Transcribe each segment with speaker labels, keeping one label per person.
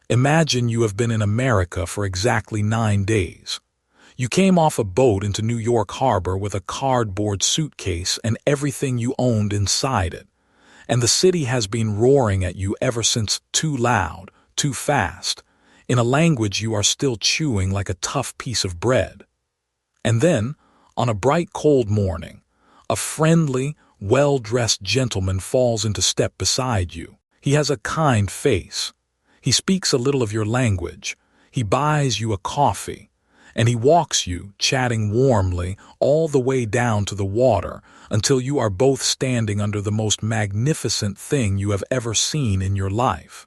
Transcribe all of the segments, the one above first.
Speaker 1: Imagine you have been in America for exactly 9 days. You came off a boat into New York Harbor with a cardboard suitcase and everything you owned inside it. And the city has been roaring at you ever since, too loud, too fast, in a language you are still chewing like a tough piece of bread. And then, on a bright cold morning, a friendly, well-dressed gentleman falls into step beside you. He has a kind face. He speaks a little of your language. He buys you a coffee. And he walks you, chatting warmly, all the way down to the water until you are both standing under the most magnificent thing you have ever seen in your life.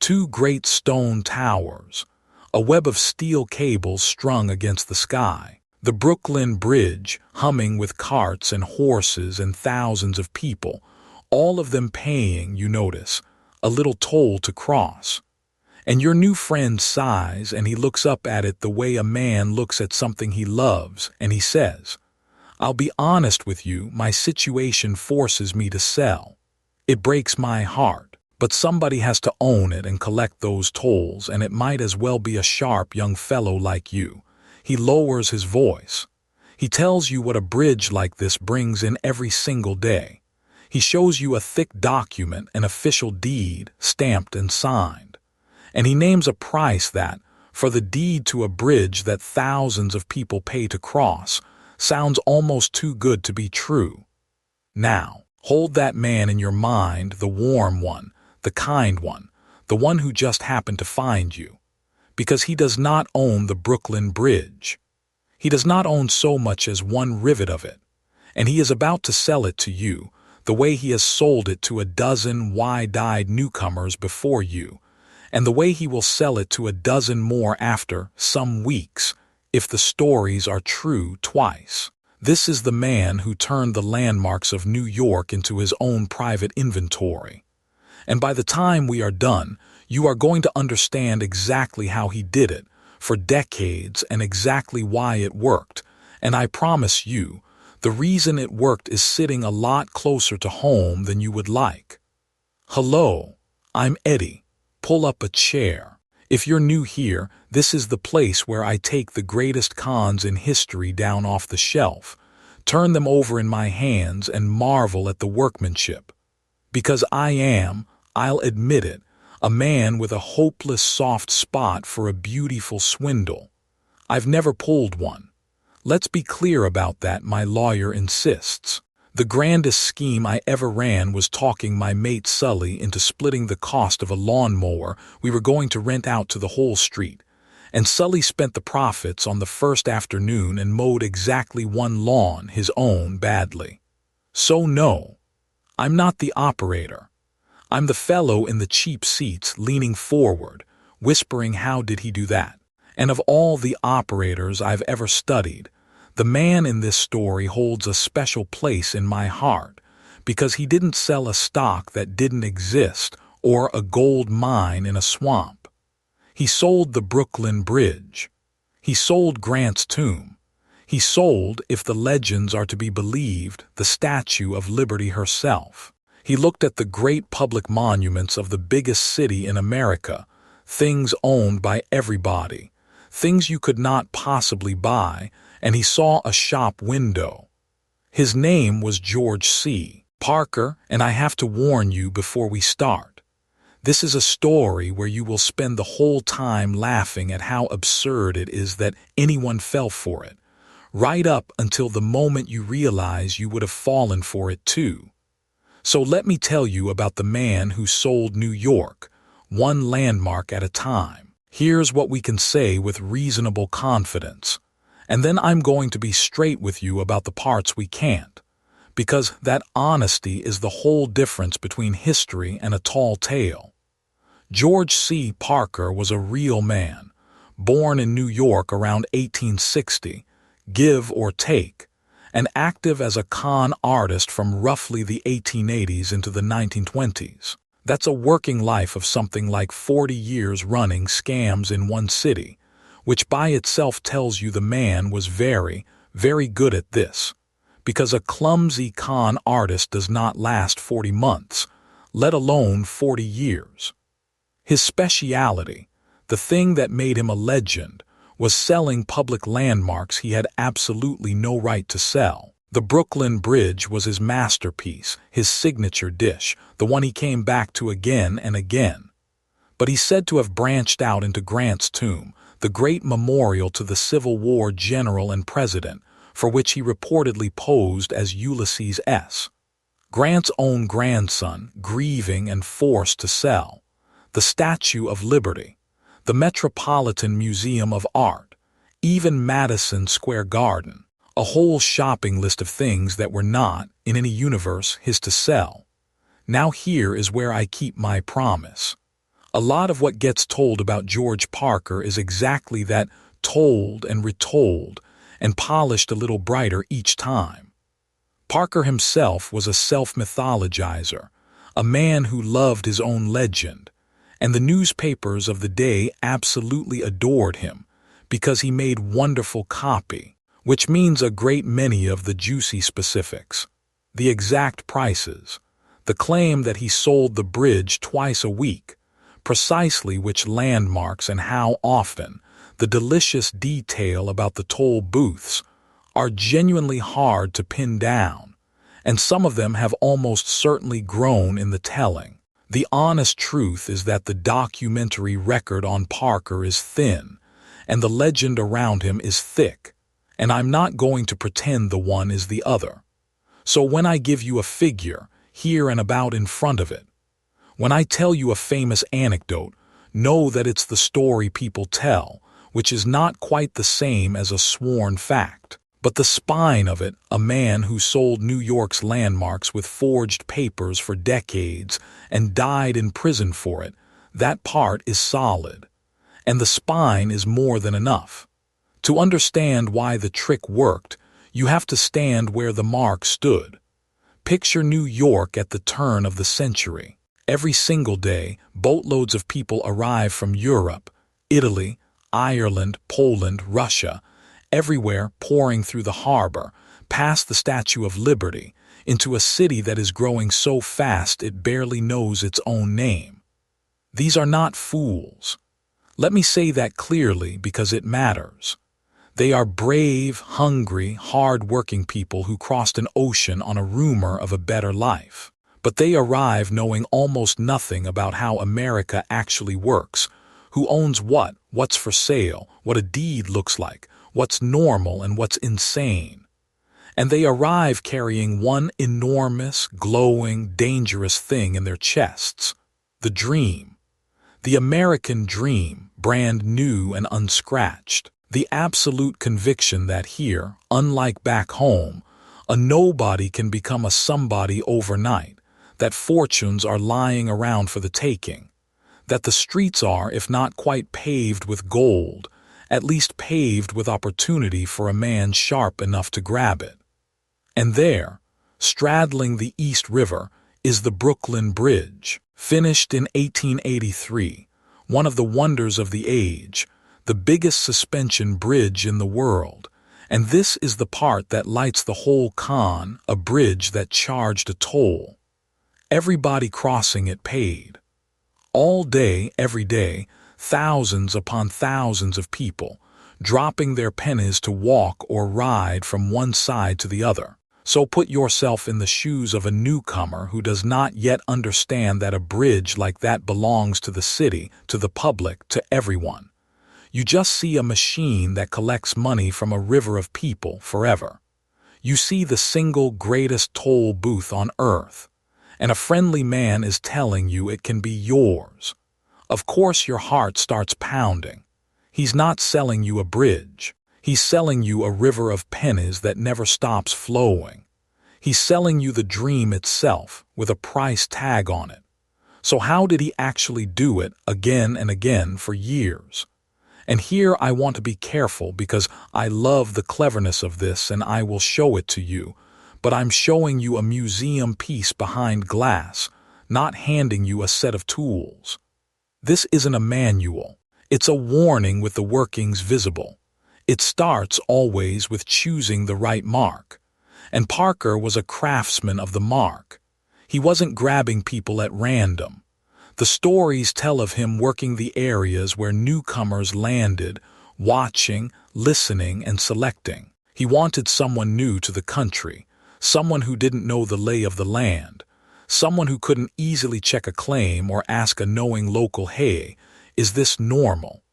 Speaker 1: 2 great stone towers, a web of steel cables strung against the sky, the Brooklyn Bridge humming with carts and horses and thousands of people, all of them paying, you notice, a little toll to cross. And your new friend sighs and he looks up at it the way a man looks at something he loves, and he says, "I'll be honest with you, my situation forces me to sell. It breaks my heart, but somebody has to own it and collect those tolls, and it might as well be a sharp young fellow like you." He lowers his voice. He tells you what a bridge like this brings in every single day. He shows you a thick document, an official deed, stamped and signed. And he names a price that, for the deed to a bridge that thousands of people pay to cross, sounds almost too good to be true. Now, hold that man in your mind, the warm one, the kind one, the one who just happened to find you. Because he does not own the Brooklyn Bridge. He does not own so much as one rivet of it. And he is about to sell it to you, the way he has sold it to a dozen wide-eyed newcomers before you, and the way he will sell it to a dozen more after some weeks, if the stories are true twice. This is the man who turned the landmarks of New York into his own private inventory. And by the time we are done, you are going to understand exactly how he did it, for decades, and exactly why it worked. And I promise you, the reason it worked is sitting a lot closer to home than you would like. Hello, I'm Eddie. Pull up a chair. If you're new here, this is the place where I take the greatest cons in history down off the shelf, turn them over in my hands, and marvel at the workmanship. Because I am, I'll admit it, a man with a hopeless soft spot for a beautiful swindle. I've never pulled one. Let's be clear about that, my lawyer insists. The grandest scheme I ever ran was talking my mate Sully into splitting the cost of a lawnmower we were going to rent out to the whole street, and Sully spent the profits on the first afternoon and mowed exactly one lawn, his own, badly. So no, I'm not the operator. I'm the fellow in the cheap seats leaning forward, whispering how did he do that. And of all the operators I've ever studied, the man in this story holds a special place in my heart because he didn't sell a stock that didn't exist or a gold mine in a swamp. He sold the Brooklyn Bridge. He sold Grant's tomb. He sold, if the legends are to be believed, the Statue of Liberty herself. He looked at the great public monuments of the biggest city in America, things owned by everybody, things you could not possibly buy, and he saw a shop window. His name was George C. Parker, and I have to warn you before we start. This is a story where you will spend the whole time laughing at how absurd it is that anyone fell for it, right up until the moment you realize you would have fallen for it too. So let me tell you about the man who sold New York, one landmark at a time. Here's what we can say with reasonable confidence. And then I'm going to be straight with you about the parts we can't, because that honesty is the whole difference between history and a tall tale. George C. Parker was a real man, born in New York around 1860, give or take, and active as a con artist from roughly the 1880s into the 1920s. That's a working life of something like 40 years running scams in one city, which by itself tells you the man was very, very good at this, because a clumsy con artist does not last 40 months, let alone 40 years. His speciality, the thing that made him a legend, was selling public landmarks he had absolutely no right to sell. The Brooklyn Bridge was his masterpiece, his signature dish, the one he came back to again and again. But he's said to have branched out into Grant's tomb, the great memorial to the Civil War general and president, for which he reportedly posed as Ulysses S. Grant's own grandson, grieving and forced to sell. The Statue of Liberty, the Metropolitan Museum of Art, even Madison Square Garden, a whole shopping list of things that were not, in any universe, his to sell. Now here is where I keep my promise. A lot of what gets told about George Parker is exactly that, told and retold, and polished a little brighter each time. Parker himself was a self-mythologizer, a man who loved his own legend, and the newspapers of the day absolutely adored him because he made wonderful copy, which means a great many of the juicy specifics, the exact prices, the claim that he sold the bridge twice a week, precisely which landmarks and how often, the delicious detail about the toll booths, are genuinely hard to pin down, and some of them have almost certainly grown in the telling. The honest truth is that the documentary record on Parker is thin, and the legend around him is thick, and I'm not going to pretend the one is the other. So when I give you a figure, here and about in front of it, when I tell you a famous anecdote, know that it's the story people tell, which is not quite the same as a sworn fact. But the spine of it, a man who sold New York's landmarks with forged papers for decades and died in prison for it, that part is solid. And the spine is more than enough. To understand why the trick worked, you have to stand where the mark stood. Picture New York at the turn of the century. Every single day, boatloads of people arrive from Europe, Italy, Ireland, Poland, Russia, everywhere pouring through the harbor, past the Statue of Liberty, into a city that is growing so fast it barely knows its own name. These are not fools. Let me say that clearly because it matters. They are brave, hungry, hard-working people who crossed an ocean on a rumor of a better life. But they arrive knowing almost nothing about how America actually works, who owns what, what's for sale, what a deed looks like, what's normal and what's insane. And they arrive carrying one enormous, glowing, dangerous thing in their chests, the dream. The American dream, brand new and unscratched. The absolute conviction that here, unlike back home, a nobody can become a somebody overnight, that fortunes are lying around for the taking, that the streets are, if not quite paved with gold, at least paved with opportunity for a man sharp enough to grab it. And there, straddling the East River, is the Brooklyn Bridge, finished in 1883, one of the wonders of the age, the biggest suspension bridge in the world. And this is the part that lights the whole con, a bridge that charged a toll. Everybody crossing it paid. All day, every day, thousands upon thousands of people, dropping their pennies to walk or ride from one side to the other. So put yourself in the shoes of a newcomer who does not yet understand that a bridge like that belongs to the city, to the public, to everyone. You just see a machine that collects money from a river of people forever. You see the single greatest toll booth on earth, and a friendly man is telling you it can be yours. Of course your heart starts pounding. He's not selling you a bridge. He's selling you a river of pennies that never stops flowing. He's selling you the dream itself with a price tag on it. So how did he actually do it again and again for years? And here I want to be careful because I love the cleverness of this and I will show it to you, but I'm showing you a museum piece behind glass, not handing you a set of tools. This isn't a manual. It's a warning with the workings visible. It starts always with choosing the right mark. And Parker was a craftsman of the mark. He wasn't grabbing people at random. The stories tell of him working the areas where newcomers landed, watching, listening, and selecting. He wanted someone new to the country, someone who didn't know the lay of the land, someone who couldn't easily check a claim or ask a knowing local, "Hey, is this normal?"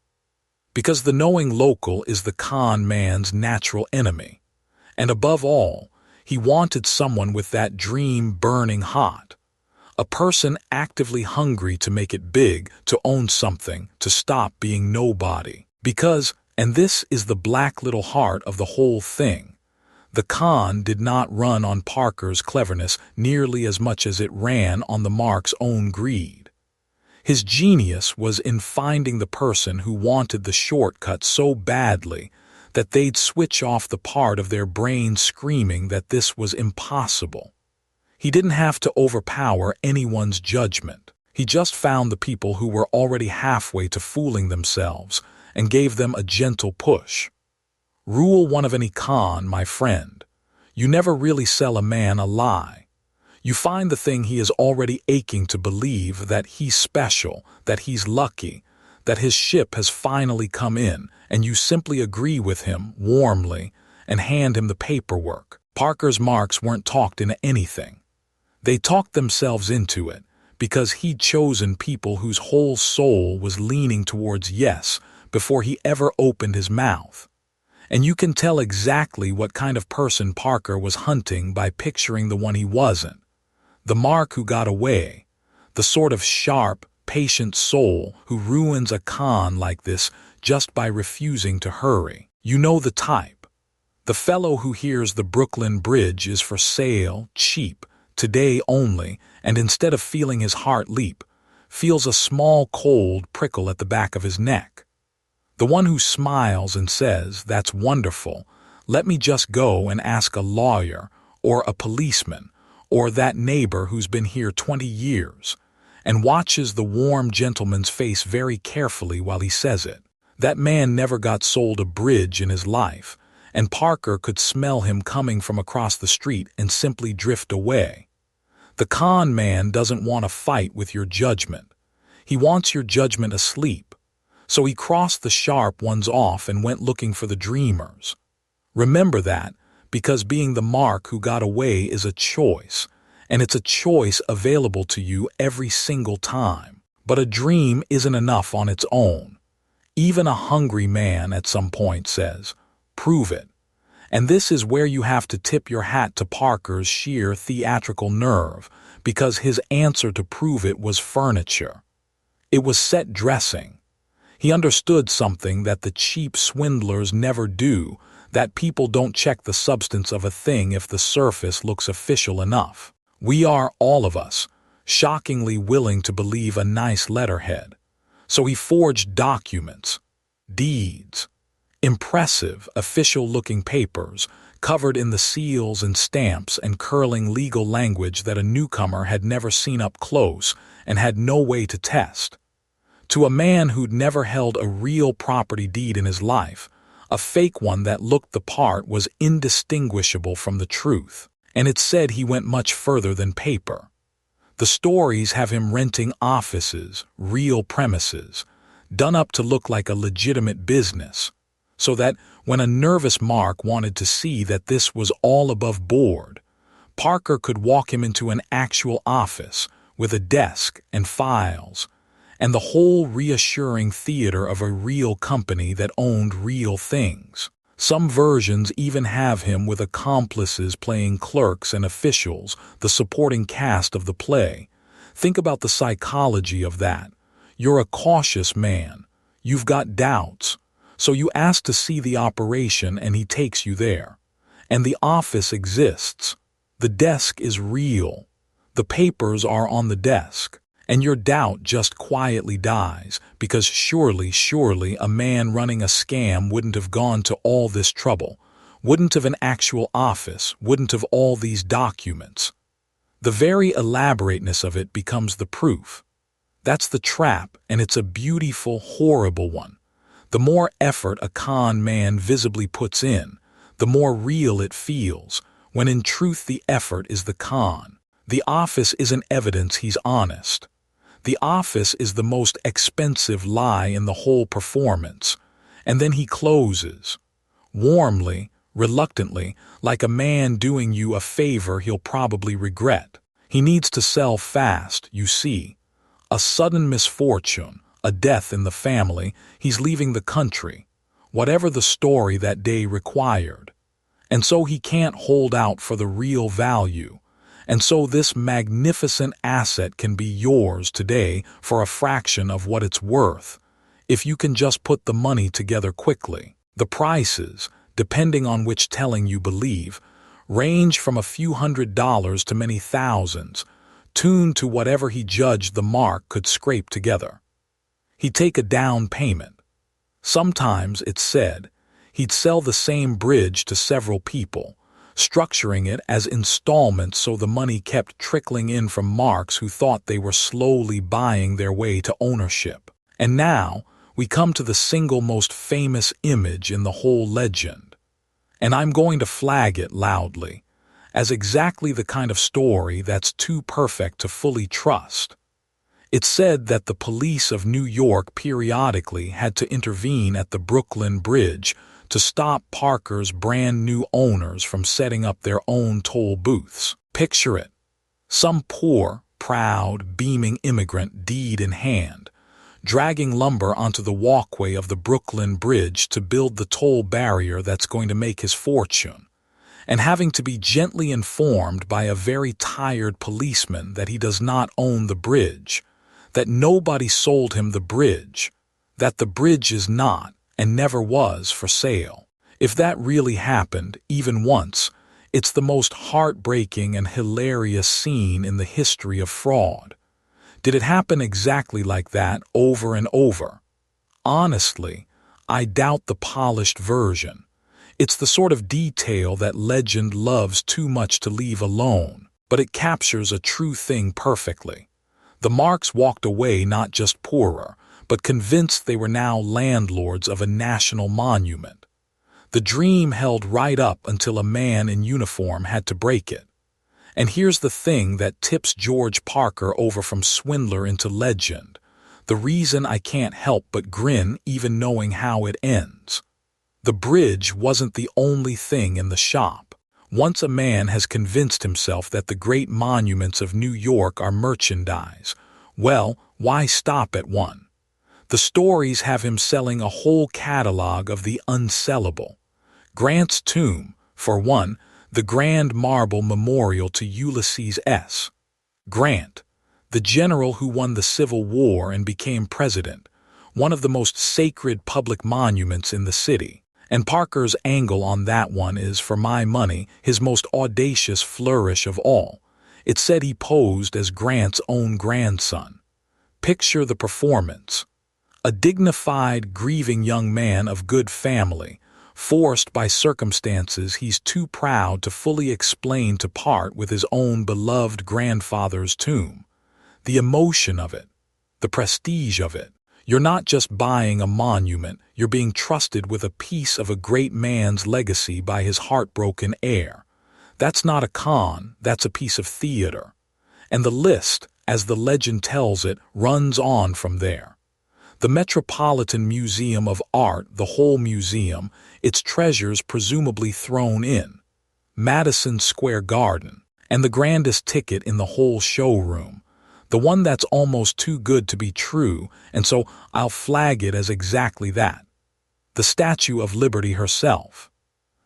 Speaker 1: Because the knowing local is the con man's natural enemy. And above all, he wanted someone with that dream burning hot. A person actively hungry to make it big, to own something, to stop being nobody. Because, and this is the black little heart of the whole thing, the con did not run on Parker's cleverness nearly as much as it ran on the Mark's own greed. His genius was in finding the person who wanted the shortcut so badly that they'd switch off the part of their brain screaming that this was impossible. He didn't have to overpower anyone's judgment. He just found the people who were already halfway to fooling themselves and gave them a gentle push. Rule one of any con, my friend. You never really sell a man a lie. You find the thing he is already aching to believe, that he's special, that he's lucky, that his ship has finally come in, and you simply agree with him warmly and hand him the paperwork. Parker's marks weren't talked into anything. They talked themselves into it because he'd chosen people whose whole soul was leaning towards yes before he ever opened his mouth. And you can tell exactly what kind of person Parker was hunting by picturing the one he wasn't. The Mark who got away, the sort of sharp, patient soul who ruins a con like this just by refusing to hurry. You know the type. The fellow who hears the Brooklyn Bridge is for sale, cheap, today only, and instead of feeling his heart leap, feels a small cold prickle at the back of his neck. The one who smiles and says, "That's wonderful. Let me just go and ask a lawyer or a policeman or that neighbor who's been here 20 years, and watches the warm gentleman's face very carefully while he says it. That man never got sold a bridge in his life, and Parker could smell him coming from across the street and simply drift away. The con man doesn't want to fight with your judgment. He wants your judgment asleep. So he crossed the sharp ones off and went looking for the dreamers. Remember that, because being the Mark who got away is a choice, and it's a choice available to you every single time. But a dream isn't enough on its own. Even a hungry man at some point says, "Prove it." And this is where you have to tip your hat to Parker's sheer theatrical nerve, because his answer to prove it was furniture. It was set dressing. He understood something that the cheap swindlers never do, that people don't check the substance of a thing if the surface looks official enough. We are, all of us, shockingly willing to believe a nice letterhead. So he forged documents, deeds, impressive, official-looking papers, covered in the seals and stamps and curling legal language that a newcomer had never seen up close and had no way to test. To a man who'd never held a real property deed in his life, a fake one that looked the part was indistinguishable from the truth. And it said he went much further than paper. The stories have him renting offices, real premises, done up to look like a legitimate business, so that when a nervous Mark wanted to see that this was all above board, Parker could walk him into an actual office with a desk and files, and the whole reassuring theater of a real company that owned real things. Some versions even have him with accomplices playing clerks and officials, the supporting cast of the play. Think about the psychology of that. You're a cautious man. You've got doubts. So you ask to see the operation and he takes you there. And the office exists. The desk is real. The papers are on the desk. And your doubt just quietly dies, because surely a man running a scam wouldn't have gone to all this trouble, wouldn't have an actual office, wouldn't have all these documents. The very elaborateness of it becomes the proof. That's the trap, and it's a beautiful, horrible one. The more effort a con man visibly puts in, the more real it feels, when in truth the effort is the con. The office isn't evidence he's honest. The office is the most expensive lie in the whole performance. And then he closes. Warmly, reluctantly, like a man doing you a favor he'll probably regret. He needs to sell fast, you see. A sudden misfortune, a death in the family, he's leaving the country, whatever the story that day required. And so he can't hold out for the real value. And so this magnificent asset can be yours today for a fraction of what it's worth, if you can just put the money together quickly. The prices, depending on which telling you believe, range from a few $100s to many thousands, tuned to whatever he judged the mark could scrape together. He'd take a down payment. Sometimes, it's said, he'd sell the same bridge to several people, structuring it as installments so the money kept trickling in from marks who thought they were slowly buying their way to ownership. And now, we come to the single most famous image in the whole legend. And I'm going to flag it loudly, as exactly the kind of story that's too perfect to fully trust. It's said that the police of New York periodically had to intervene at the Brooklyn Bridge to stop Parker's brand new owners from setting up their own toll booths. Picture it. Some poor, proud, beaming immigrant, deed in hand, dragging lumber onto the walkway of the Brooklyn Bridge to build the toll barrier that's going to make his fortune, and having to be gently informed by a very tired policeman that he does not own the bridge, that nobody sold him the bridge, that the bridge is not and never was for sale. If that really happened, even once, it's the most heartbreaking and hilarious scene in the history of fraud. Did it happen exactly like that over and over? Honestly, I doubt the polished version. It's the sort of detail that legend loves too much to leave alone, but it captures a true thing perfectly. The Marks walked away not just poorer, but convinced they were now landlords of a national monument. The dream held right up until a man in uniform had to break it. And here's the thing that tips George Parker over from swindler into legend, the reason I can't help but grin even knowing how it ends. The bridge wasn't the only thing in the shop. Once a man has convinced himself that the great monuments of New York are merchandise, well, why stop at one? The stories have him selling a whole catalog of the unsellable. Grant's tomb, for one, the grand marble memorial to Ulysses S. Grant, the general who won the Civil War and became president, one of the most sacred public monuments in the city. And Parker's angle on that one is, for my money, his most audacious flourish of all. It said he posed as Grant's own grandson. Picture the performance. A dignified, grieving young man of good family, forced by circumstances he's too proud to fully explain to part with his own beloved grandfather's tomb. The emotion of it, the prestige of it. You're not just buying a monument, you're being trusted with a piece of a great man's legacy by his heartbroken heir. That's not a con, that's a piece of theater. And the list, as the legend tells it, runs on from there. The Metropolitan Museum of Art, the whole museum, its treasures presumably thrown in. Madison Square Garden, and the grandest ticket in the whole showroom. The one that's almost too good to be true, and so I'll flag it as exactly that. The Statue of Liberty herself.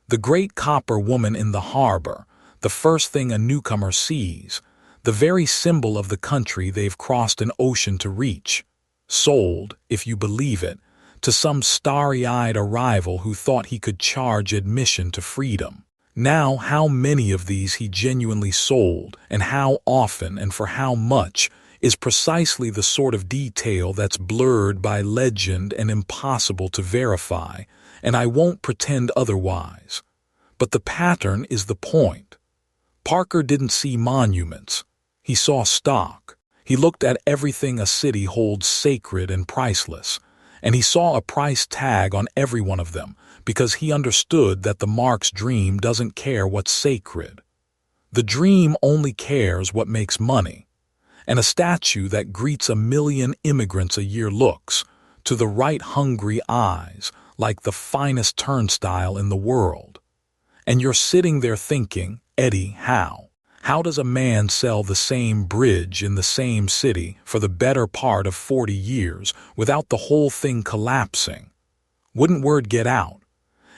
Speaker 1: The great copper woman in the harbor, the first thing a newcomer sees, the very symbol of the country they've crossed an ocean to reach. Sold, if you believe it, to some starry-eyed arrival who thought he could charge admission to freedom. Now, how many of these he genuinely sold, and how often and for how much, is precisely the sort of detail that's blurred by legend and impossible to verify, and I won't pretend otherwise. But the pattern is the point. Parker didn't see monuments. He saw stock. He looked at everything a city holds sacred and priceless, and he saw a price tag on every one of them because he understood that the Mark's dream doesn't care what's sacred. The dream only cares what makes money. and a statue that greets 1 million immigrants a year looks, to the right hungry eyes, like the finest turnstile in the world. And you're sitting there thinking, Eddie, how? How does a man sell the same bridge in the same city for the better part of 40 years without the whole thing collapsing? Wouldn't word get out?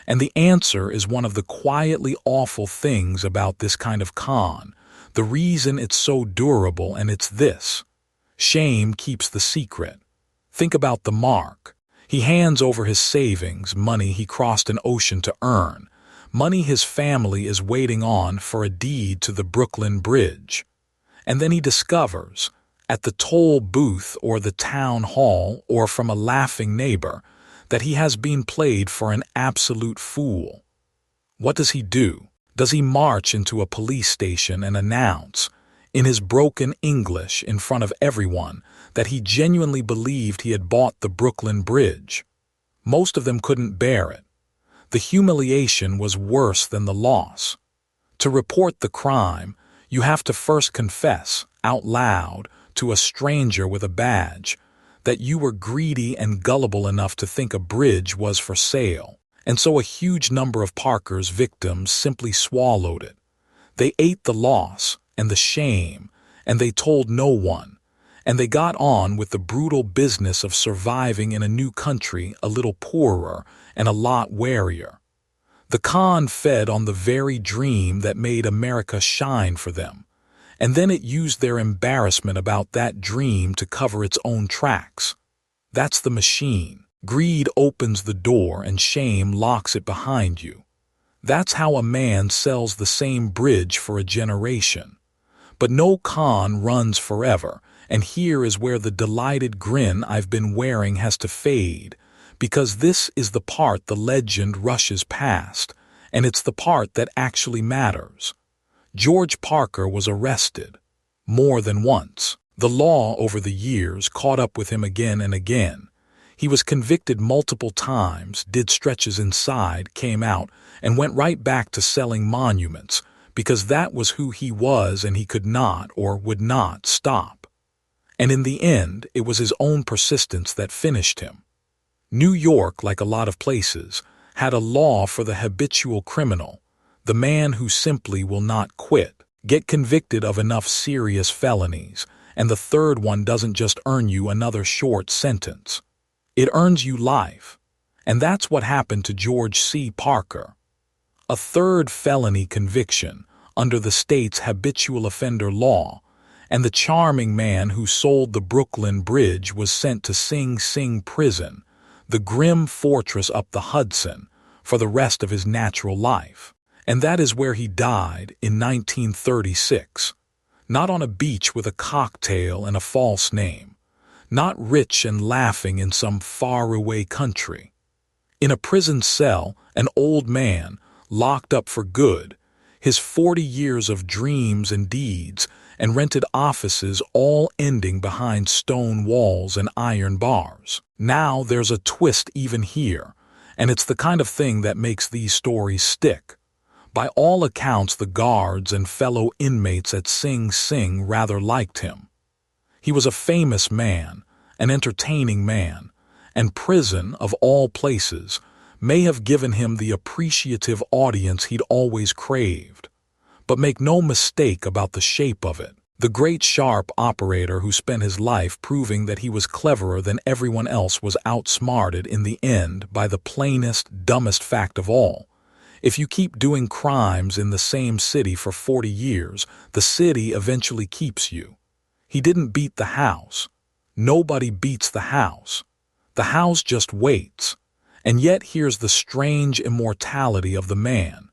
Speaker 1: And the answer is one of the quietly awful things about this kind of con. The reason it's so durable, and it's this: shame keeps the secret. Think about the mark. He hands over his savings, money he crossed an ocean to earn, money his family is waiting on for a deed to the Brooklyn Bridge. And then he discovers, at the toll booth or the town hall or from a laughing neighbor, that he has been played for an absolute fool. What does he do? Does he march into a police station and announce, in his broken English in front of everyone, that he genuinely believed he had bought the Brooklyn Bridge? Most of them couldn't bear it. The humiliation was worse than the loss. To report the crime, you have to first confess, out loud, to a stranger with a badge, that you were greedy and gullible enough to think a bridge was for sale. And so a huge number of Parker's victims simply swallowed it. They ate the loss and the shame, and they told no one. And they got on with the brutal business of surviving in a new country a little poorer and a lot warier. The con fed on the very dream that made America shine for them, and then it used their embarrassment about that dream to cover its own tracks. That's the machine. Greed opens the door and shame locks it behind you. That's how a man sells the same bridge for a generation. But no con runs forever, and here is where the delighted grin I've been wearing has to fade, because this is the part the legend rushes past, and it's the part that actually matters. George Parker was arrested. More than once. The law over the years caught up with him again and again. He was convicted multiple times, did stretches inside, came out, and went right back to selling monuments, because that was who he was and he could not or would not stop. And in the end, it was his own persistence that finished him. New York, like a lot of places, had a law for the habitual criminal, the man who simply will not quit, get convicted of enough serious felonies, and the third one doesn't just earn you another short sentence. It earns you life. And that's what happened to George C. Parker. A third felony conviction under the state's habitual offender law, and the charming man who sold the Brooklyn Bridge was sent to Sing Sing prison, the grim fortress up the Hudson, for the rest of his natural life. And that is where he died in 1936. Not on a beach with a cocktail and a false name. Not rich and laughing in some faraway country. In a prison cell, an old man, locked up for good, his 40 years of dreams and deeds and rented offices all ending behind stone walls and iron bars. Now there's a twist even here, and it's the kind of thing that makes these stories stick. By all accounts, the guards and fellow inmates at Sing Sing rather liked him. He was a famous man, an entertaining man, and prison, of all places, may have given him the appreciative audience he'd always craved. But make no mistake about the shape of it. The great sharp operator who spent his life proving that he was cleverer than everyone else was outsmarted in the end by the plainest, dumbest fact of all. If you keep doing crimes in the same city for 40 years, the city eventually keeps you. He didn't beat the house. Nobody beats the house. The house just waits. And yet here's the strange immortality of the man.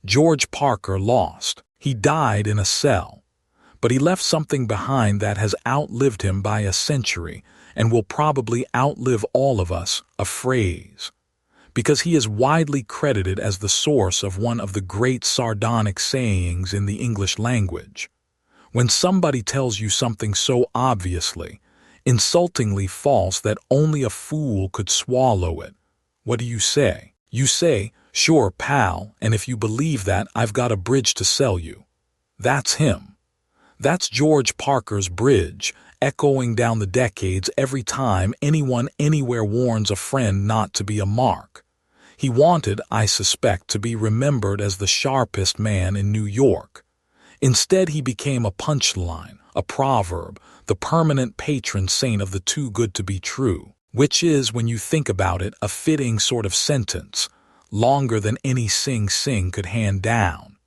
Speaker 1: George Parker lost. He died in a cell. But he left something behind that has outlived him by a century and will probably outlive all of us, a phrase. Because he is widely credited as the source of one of the great sardonic sayings in the English language. When somebody tells you something so obviously, insultingly false that only a fool could swallow it, what do you say? You say, "Sure, pal, and if you believe that, I've got a bridge to sell you." That's him. That's George Parker's bridge, echoing down the decades every time anyone anywhere warns a friend not to be a mark. He wanted, I suspect, to be remembered as the sharpest man in New York. Instead, he became a punchline, a proverb, the permanent patron saint of the too good to be true, which is, when you think about it, a fitting sort of sentence, longer than any Sing Sing could hand down.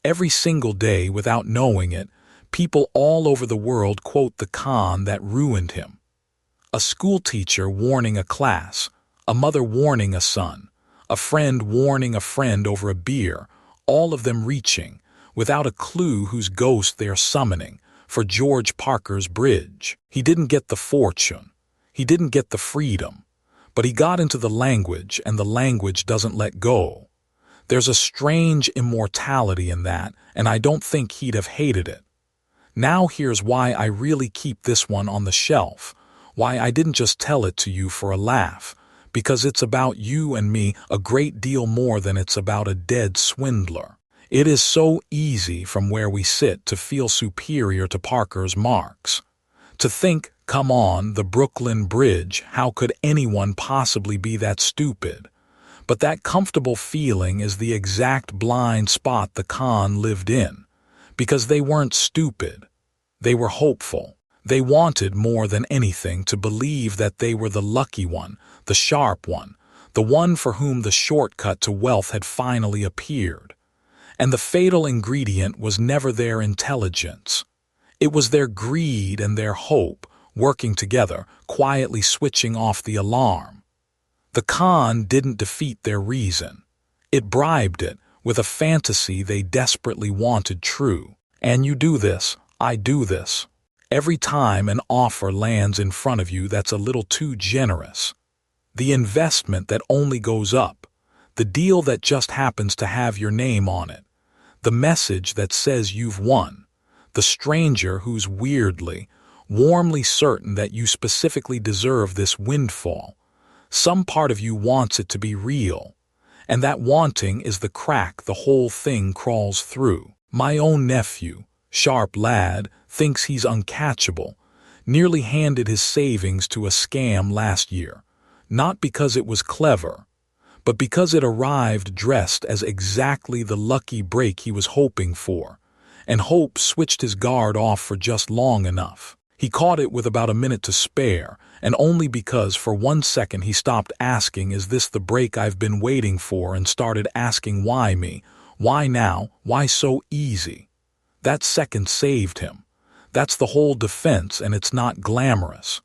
Speaker 1: Every single day, without knowing it, people all over the world quote the con that ruined him. A schoolteacher warning a class, a mother warning a son, a friend warning a friend over a beer, all of them reaching, without a clue whose ghost they are summoning, for George Parker's bridge. He didn't get the fortune. He didn't get the freedom. But he got into the language, and the language doesn't let go. There's a strange immortality in that, and I don't think he'd have hated it. Now here's why I really keep this one on the shelf, why I didn't just tell it to you for a laugh, because it's about you and me a great deal more than it's about a dead swindler. It is so easy from where we sit to feel superior to Parker's marks. To think, come on, the Brooklyn Bridge, how could anyone possibly be that stupid? But that comfortable feeling is the exact blind spot the con lived in, because they weren't stupid. They were hopeful. They wanted more than anything to believe that they were the lucky one, the sharp one, the one for whom the shortcut to wealth had finally appeared. And the fatal ingredient was never their intelligence. It was their greed and their hope working together, quietly switching off the alarm. The con didn't defeat their reason. It bribed it with a fantasy they desperately wanted true. And you do this, I do this. Every time an offer lands in front of you that's a little too generous, the investment that only goes up, the deal that just happens to have your name on it, the message that says you've won, the stranger who's weirdly, warmly certain that you specifically deserve this windfall, some part of you wants it to be real, and that wanting is the crack the whole thing crawls through. My own nephew, sharp lad, thinks he's uncatchable, nearly handed his savings to a scam last year, not because it was clever, but because it arrived dressed as exactly the lucky break he was hoping for, and hope switched his guard off for just long enough. He caught it with about a minute to spare, and only because for 1 second he stopped asking, "Is this the break I've been waiting for?" and started asking, "Why me? Why now? Why so easy?" That second saved him. That's the whole defense, and it's not glamorous.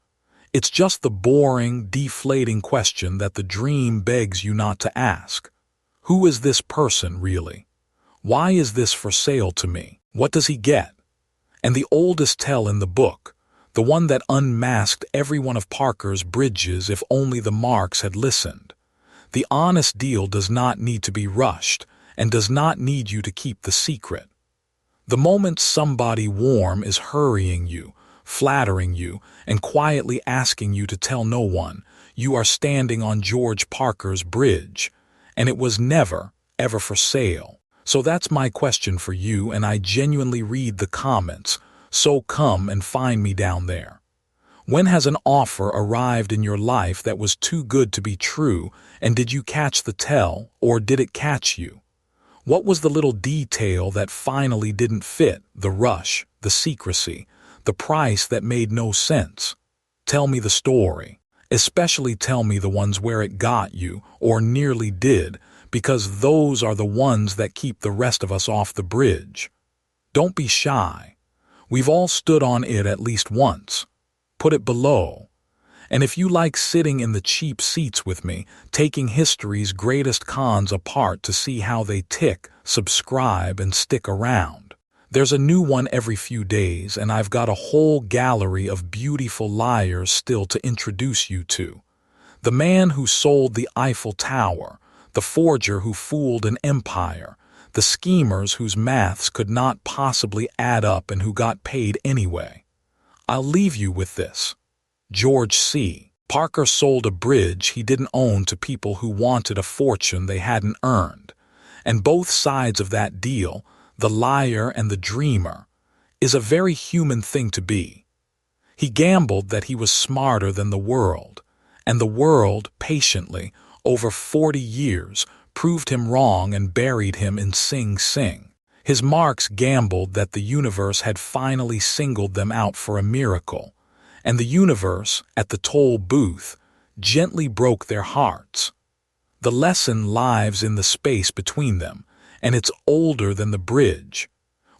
Speaker 1: It's just the boring, deflating question that the dream begs you not to ask. Who is this person, really? Why is this for sale to me? What does he get? And the oldest tale in the book, the one that unmasked every one of Parker's bridges if only the marks had listened. The honest deal does not need to be rushed and does not need you to keep the secret. The moment somebody warm is hurrying you, flattering you, and quietly asking you to tell no one, you are standing on George Parker's bridge, and it was never, ever for sale. So that's my question for you, and I genuinely read the comments, so come and find me down there. When has an offer arrived in your life that was too good to be true, and did you catch the tell, or did it catch you? What was the little detail that finally didn't fit, the rush, the secrecy, the price that made no sense? Tell me the story. Especially tell me the ones where it got you, or nearly did, because those are the ones that keep the rest of us off the bridge. Don't be shy. We've all stood on it at least once. Put it below. And if you like sitting in the cheap seats with me, taking history's greatest cons apart to see how they tick, subscribe, and stick around. There's a new one every few days, and I've got a whole gallery of beautiful liars still to introduce you to. The man who sold the Eiffel Tower, the forger who fooled an empire, the schemers whose maths could not possibly add up and who got paid anyway. I'll leave you with this. George C. Parker sold a bridge he didn't own to people who wanted a fortune they hadn't earned. And both sides of that deal, the liar and the dreamer, is a very human thing to be. He gambled that he was smarter than the world, and the world, patiently, over 40 years, proved him wrong and buried him in Sing Sing. His marks gambled that the universe had finally singled them out for a miracle, and the universe, at the toll booth, gently broke their hearts. The lesson lies in the space between them, and it's older than the bridge.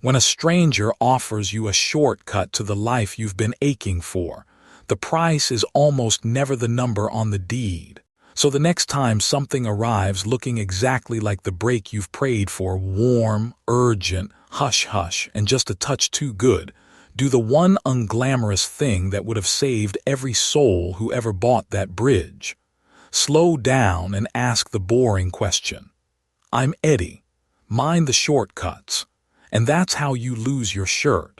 Speaker 1: When a stranger offers you a shortcut to the life you've been aching for, the price is almost never the number on the deed. So the next time something arrives looking exactly like the break you've prayed for, warm, urgent, hush-hush, and just a touch too good, do the one unglamorous thing that would have saved every soul who ever bought that bridge. Slow down and ask the boring question. I'm Eddie. Mind the shortcuts. And that's how you lose your shirt.